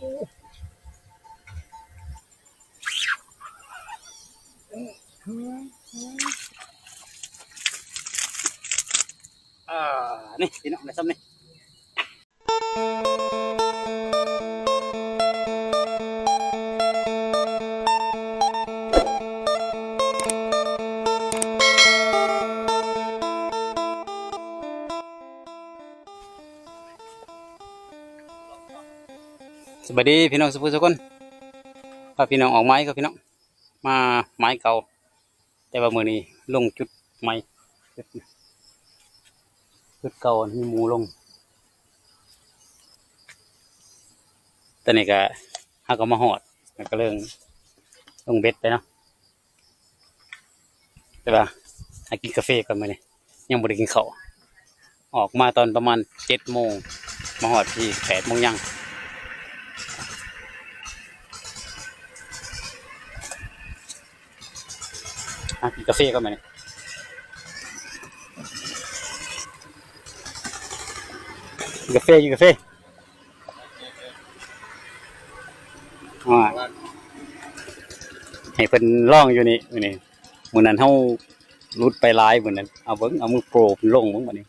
นี่พี่น้องในซ้ำนี่สวัสดีพี่น้องสุภุทุกคนพาพี่น้องออกไม้ครับพี่น้องมาไม้เก่าแต่ว่ามือนี้ลงจุดใหม่จุดเก่ามีหมูลงตอนนี้ก็หาก็มาหอดแล้วก็เรื่องลงเบ็ดไปเนาะแต่ว่าหากินกาแฟก่อนมื้อนี้ยังบ่ได้กินข้าวออกมาตอนประมาณ7 โมงมาหอดที่8 โมงยังหากินกาแฟก่อนมื้อนี้กินกาแฟให้เพิ่นร้องอยู่นี่มื้อนี้มื้อนั้นเฮารุดไปหลายมื้อนั้นเอาเบิ่งเอามือโปรลงเบิ่งบัดนี้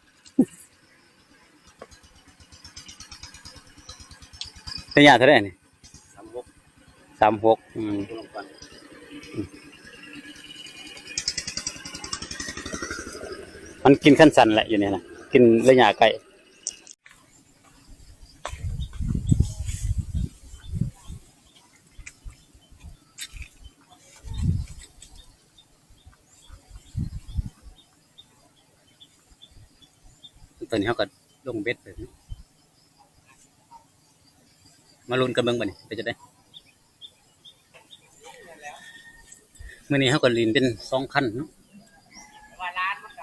ระยะเท่าไหร่นี่36มันกินขั้นสั้นแหละอยู่เนี่ยนะกินระยะไกลตอนนี้เขาก็ลงเบ็ดเลยมาลุ้นกันเบิ่งบัดนี้ไปจะได้มื้อนี้เขาก็ลินเป็น2 คันเนาะ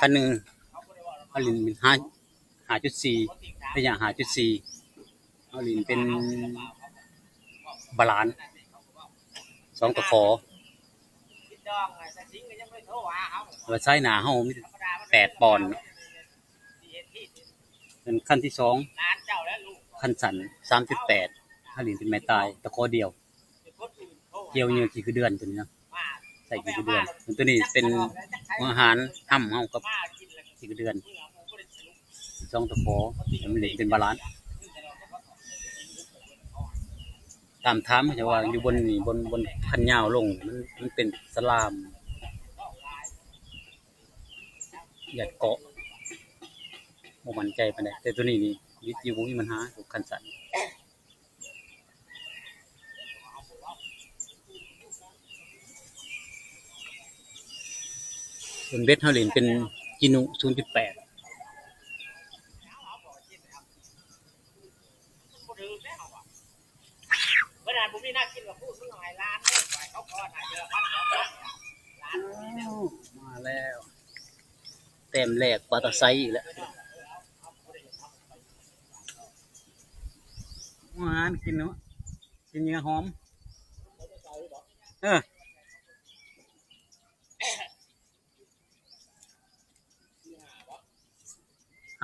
คันหนึงเขาลินเป็น5.4ระยะ5.4เขาลินเป็นบาลานซ์2 ตะขอว่าใช้หนาเขามี8 ปอนด์เป็นขั้นที่2ขั้นสัน3.8เขาลินเป็นไม้ตายตะขอเดียวเกี่ยวเนื้อกี่คือเดือนตัวนี้เนาะใส่กี่คือเดือนตัวนี้เป็นอาหารห้ำเฮากับกี่คือเดือน2 ตะขอมันลินเป็นบาลานซ์ตามถามเขาจะว่าอยู่บนนี่บนคันยาวลงมันเป็นสลามหยัดเกาะบ่มั่นใจปานใดแต่ตัวนี้นี่วิทยุบ่มีปัญหาทุกคันสั่นส่วนเบ็ดเฮาเล่นเป็นจินุ 0.8มาแล้วแต้มแรกปลาตะไซอีกแล้วหวานกินเนาะกินยังหอม54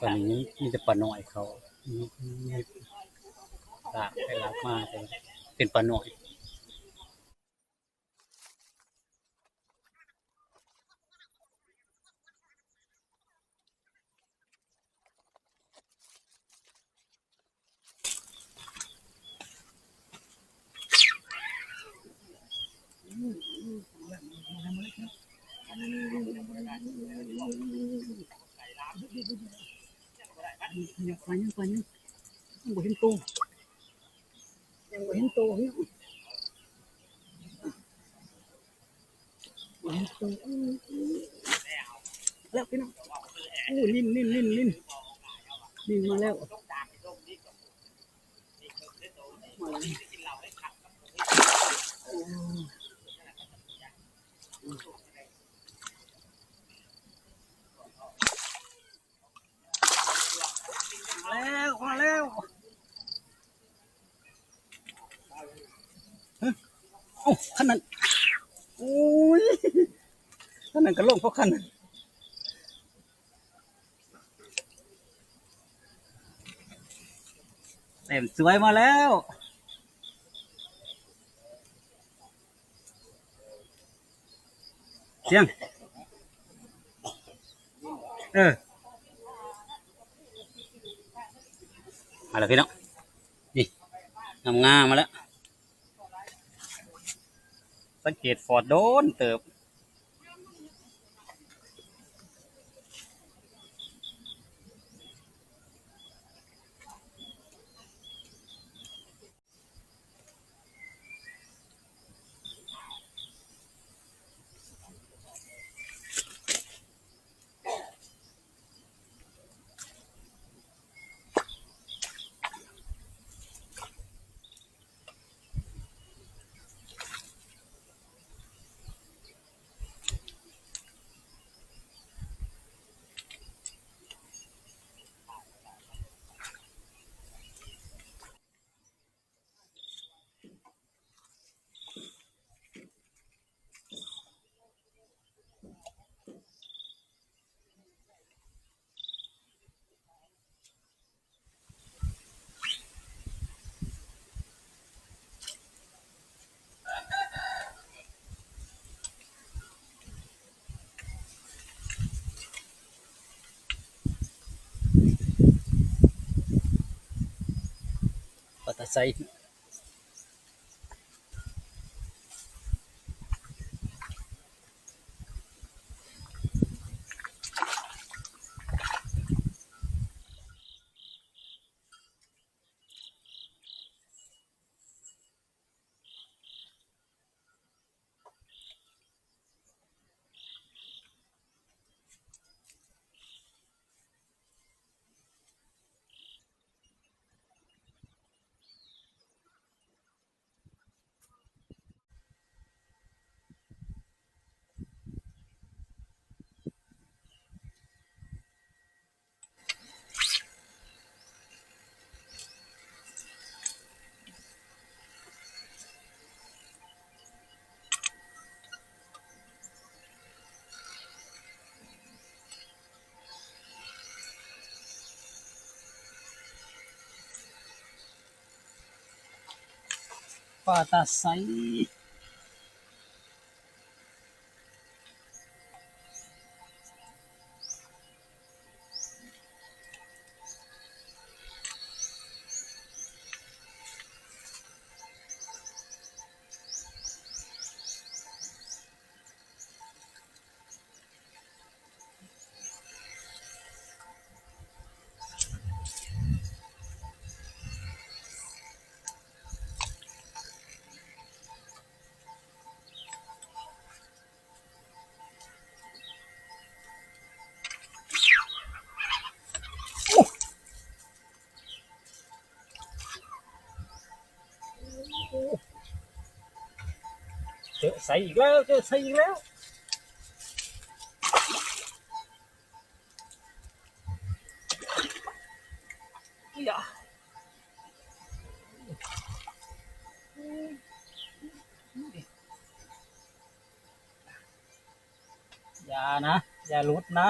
ตอนนี้มีแต่ปลาน้อยเขาลากไปลากมาเป็นปลาน้อยยังไปบ่เห็นโตยังบ่เห็นโตพี่บ่เห็นโตแล้วพี่น้อง อู้นิ่นมาแล้วมาแล้วโอ้ขนาดโอ้ยขนาดกระโหลกเพราะขนาดเต็มสวยมาแล้วเสียงมาแล้วพี่น้องนี่งามมาแล้วสังเกตฟอร์ดโดนเติบปัตตาไซปัตตาไซเจอใส่อีกแล้วเจอใส่อีกแล้วอย่านะอย่าหลุดนะ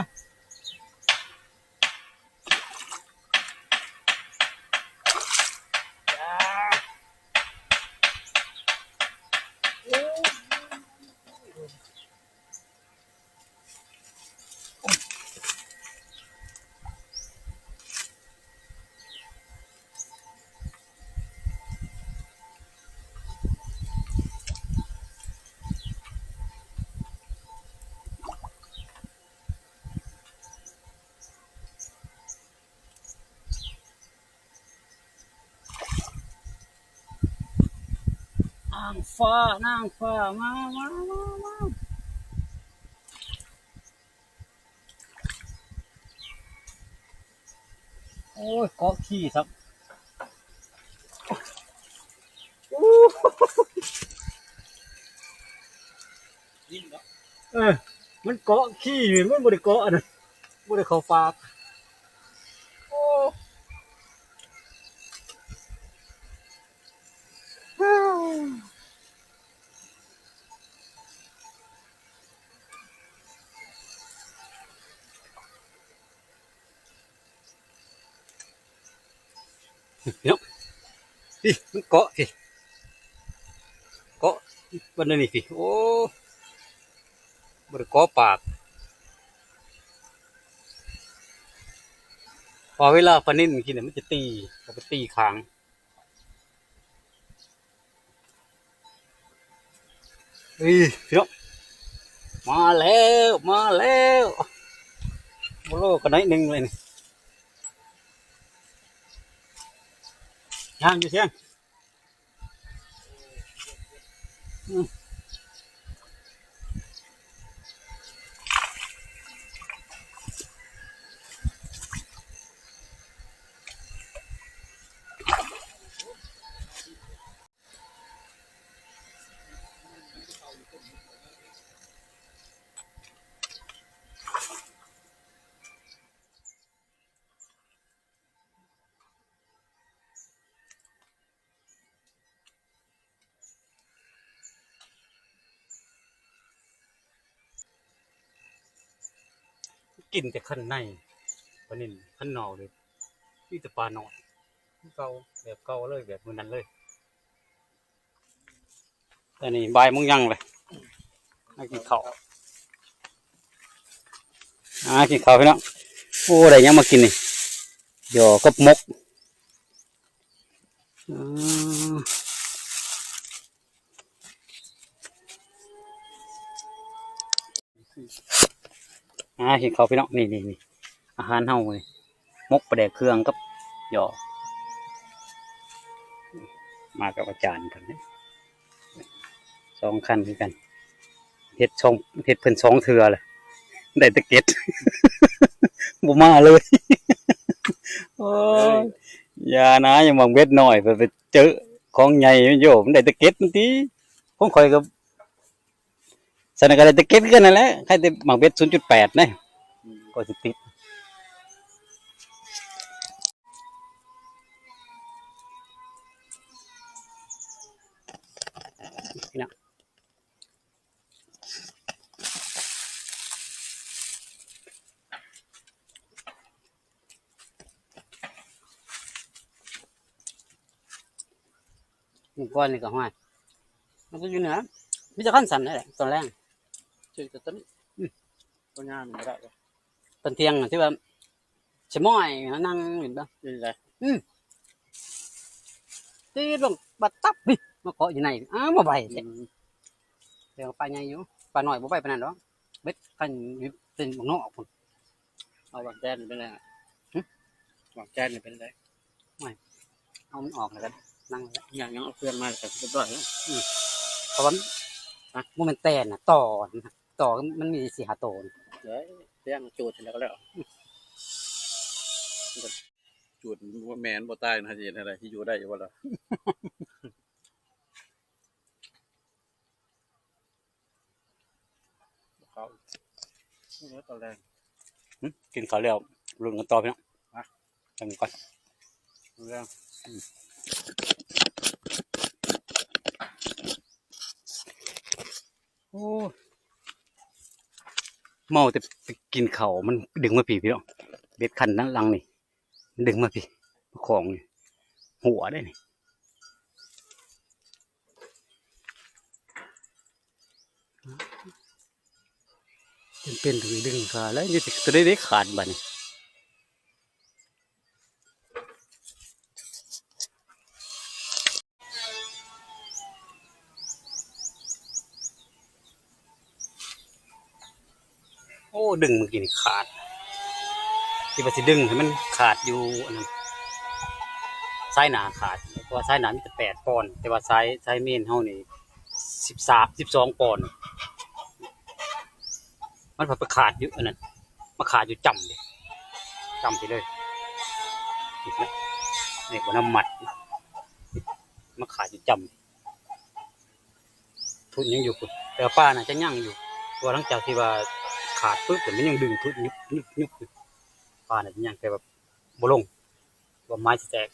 นางฟ้ามา โอ้ยเกาะขี้ครับมันเกาะขี้มันบ่ได้เกาะนะบ่ได้เข้าปากโอ้เนาะพี่มันเกาะพี่เกาะบนนี้พี่โอ้บ่ได้เกาะปากพอเวลาปลานิ่นกินเนี่ยมันจะตีมันจะตีคางพี่เนาะมาแล้วมาแล้วโบโลกันไหนหนึ่งเลยนี่ย่างอยู่เชียงกินแต่ขั้นในปลานิ่นขั้นนอกเลยนี่แต่ปลาหน่อยเก่าแบบเก่าเลยแบบมือนั้นเลยแต่นี่ใบมึงยังเลยมากินข้าวกินข้าวพี่น้องโอ้ได้ยังมากินนี่หยอกับมกกินข้าวพี่น้องนี่อาหารเฮาเลยมกปลาแดกเครื่องกับหยอมากับอาจารย์กันเนี่ย2 คันคือกันเฮ็ดเพิ่น2 เทื่อเลยได้ตะเก็ด บ่มาเลยโอ้ยอย่านะอย่ามองเบ็ดหน่อยไปเจอของใหญ่โยมได้ตะเก็ดนั่นติผมข่อยก็สนก็ได้ตะเก็ดกันนั่นแหละใครแต่หมากเบ็ด 0.8 นะก็สิติดพี่น้องนี่ก้อนนี่ก็ห้อยมันก็อยู่เหนือมีแต่ขั้นสั่นนั่นแหละตอนแรกชื่อต้นต้นงานไม่ได้เลยต้นเทียงที่ว่าชะม้อยนั่งเห็นป่ะนี่ไงที่ลงบัดตับพี่มาเกาะอยู่ไหนมาใบเดี๋ยวปลาใหญ่อยู่ปลาหน่อยบ่ใบปานนั้นหรอกเบ็ดขันอยู่เป็นบางนอกพุ่นเอาบางแจ้นเป็นไรบางแจ้นเป็นไรไม่เอามันออกเลยกันนั่งอย่างเอาเครื่องมาแต่เรียบร้อยแล้วเพราะว่ามันแตนน่ะต่อมันมี4-5 ตัวเดี๋ยวเรื่องจูดแล้วก็แล้วจุดว่าแมนบ่ตายนะเห็นอะไรที่อยู่ได้อยู่ว่าล่ะเขาตอนแรกกินข้าวแล้วรุ่นกันต่อพี่น้องจังก่อนเรื่องโอ้เมาแต่กินข้าวมันดึงมาพี่น้องเบ็ดคันนั้นลังนี่ดึงมาพี่ของหัวได้นี่เป็นถึงดึงขาแล้วยังจะได้ขาดบ้านี่โอ้ดึงเมื่อกี้นี่ขาดที่ว่าสิดึงให้มันขาดอยู่อันนั้นสายหนาขาดเพราะว่าสายหนามีแต่8 ปอนด์แต่ว่าสายเมนเฮานี่12 ปอนด์มันไปขาดอยู่อันนั้นมาขาดอยู่จำไปเลย นี่บ่น้ำหมัดมาขายอยู่จำทุนยังอยู่พุ่นแต่ป้าน่ะจะยั่งอยู่ตัวหลังจากที่ว่าขาดปึ๊บแต่มันยังดึงทุนยุบอยู่ป้าน่ะจะยั่งแต่แบบบ่ลงว่าไม้สิแตก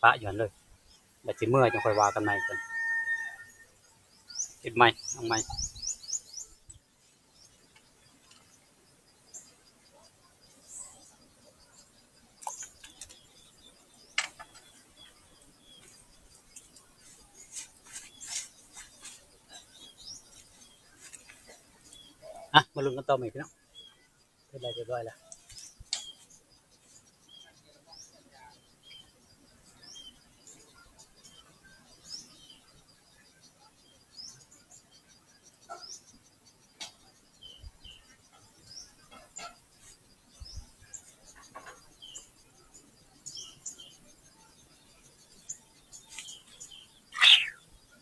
ปะอยู่หั่นเลยแล้วสิเมื่อยจังค่อยว่ากันใหม่กันเฮ็ดใหม่เอาใหม่มาลุ้นกันต่อใหม่พี่น้องเรียบร้อยแล้ว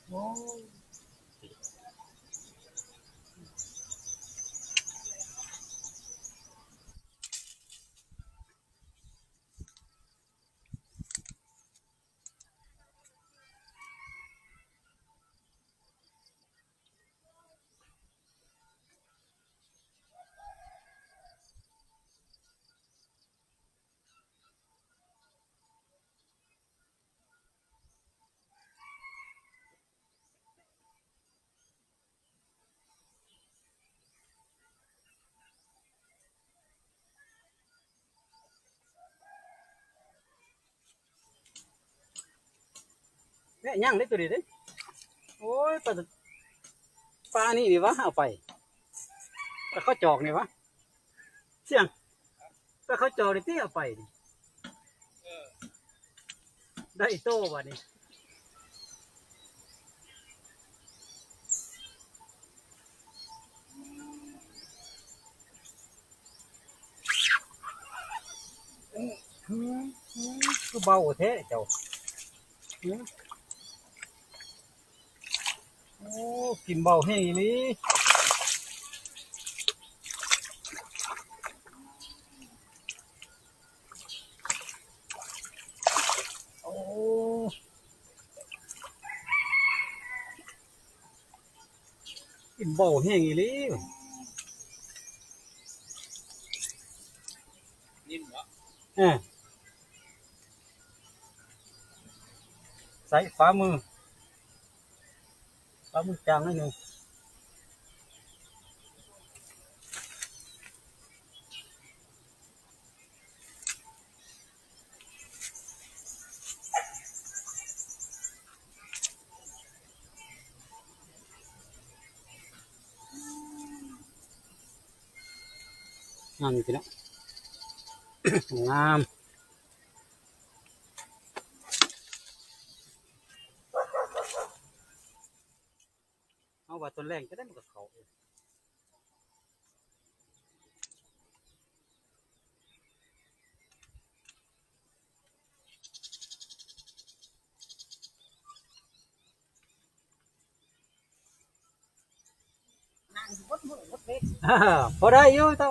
โอ้เนี่ยยั่งได้ตัวนี้เด้โอ้ยปลานี่ดิวะเอาไปปลาข้าวจอกนี่วะเสี่ยงปลาข้าวจอกนี่ที่เอาไปนี่ได้โต้วะนี่คือเบาแท้เจ้าโอ้กินเบาแห้งอีหลีโอ้กินเบาแห้งอีหลีนิ่มเหรอใส่ฝ่ามือจางนิดนึงงามอยู่พี่น้อง งามเอาว่าต้นแรงจะได้มันกับเขาพอได้อยู่เต้า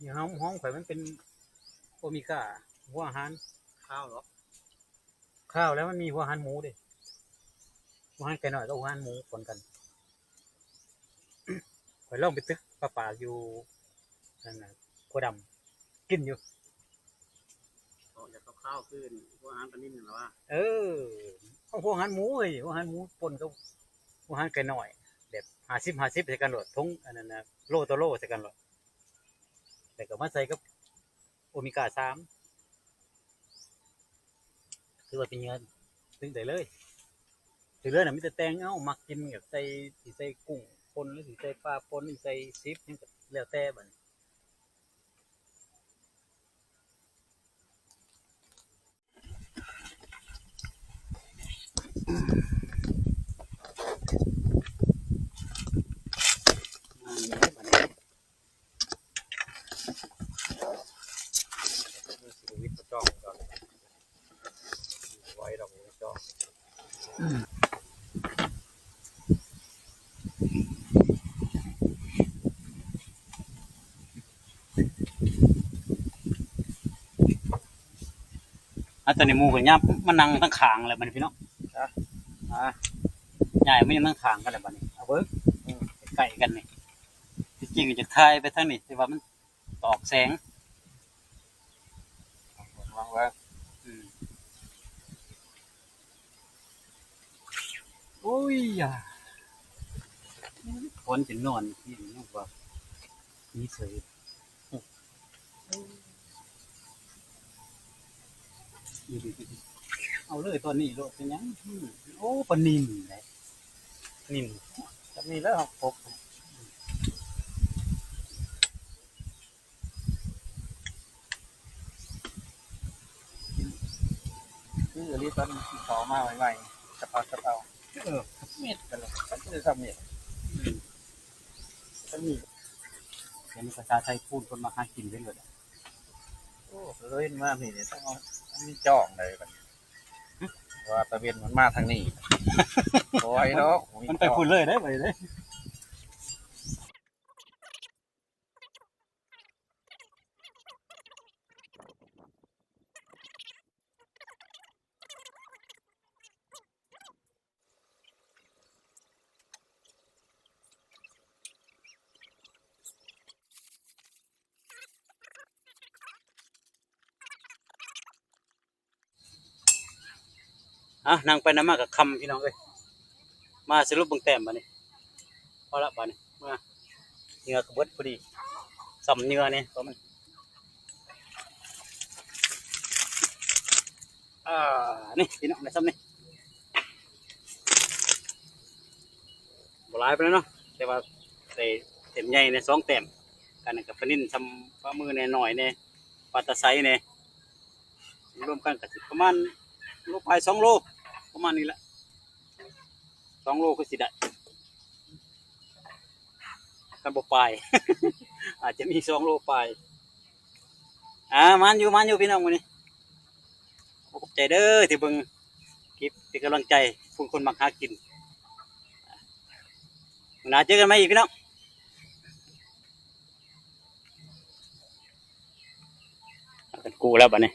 นี่ห้องข่อยมันเป็นโอเมก้าหัวอาหารข้าวหรอข้าวแล้วมันมีหัวอาหารหมูดิหัวอาหารไก่หน่อยก็หัวอาหารหมูปนกันข่อยลองไปตึกป่าอยู่นั่นน่ะโคดำกินอยู่อยากข้าวขึ้นหัวอาหารปลานิ่มหรอวะหัวอาหารหมูเฮ้ยหัวอาหารหมูปนกับหัวอาหารไก่หน่อยแบบ50-50ใส่กันหลดทงอันนั้นนะโลต่อโลใส่กันหลดแต่ก็มาใส่กับโอเมก้า3คือว่าเป็นเงินตึงได้เลยถือเลยน่ะมีแต่แตงมักกินกับใส่กุ้ง นหรือสิใส่ปลาปนหรือใส่ซิปนี่ก็แล้วแต่บัดนี้ชีวิตประจ้องก่อนไว้ดอกประจ้องตอนนี้หมูกับย่ามันนั่งทั้งขางเลยมันพี่น้องใหญ่ไม่ยังทั้งขางกันเลยบัดนี้เอาเบิ้งไก่กันนี่ที่จริงจะทายไปทางนี้แต่ว่ามันตอกแสงวางไว้โอ้ยอ่ะคนจะนอนที่นี่ว่านี่เสยเอาเลยตอนนี้โลดเป็นยังโอ้ปนิ่มเลยนิ่มจะมีแล้วครับผมคืออันนี้ตอนขอมาใหม่ๆกะเพราเม็ดกันเลยก็จะทำเม็ดก็มี เห็นภาษาไทยพูดคนมาหากินได้เลย โอ้เล่นมากนี่เนี่ยต้องเอามีจ่องเลยแบบว่าตะเวนมันมาทางนี้โอ้ยเนาะ มันไปพูดเลยได้ไปเลยนั่งไปน้ำมากกับคำพี่น้องเอ้ยมาสรุปเบิ่งแต้มบัดนี้พอละบัดนี้มาเหงื่อกระเบิดพอดีสำเหงื่อนี่ตัวมันนี่พี่น้องได้ซ้ำนี่บ่หลายไปแล้วเนาะแต่ว่าได้เต็มใหญ่ใน2 แต้มกันกับปลานิ่นซ้ำฝ่ามือแน่หน่อยแน่ปลาตะไซแน่รวมกันก็สิประมาณโลปลาย2 โลประมาณนี้แหละ2 โลก็สิได้กันบ่ปลาย อาจจะมี2 โลปลายมันอยู่พี่น้องมื้อนี้ขอบใจเด้อที่เบิ่งคลิปเป็นกำลังใจผู้คนมักหากินมื้อหน้าเจอกันใหม่อีกพี่น้องกันกูแล้วบัดนี้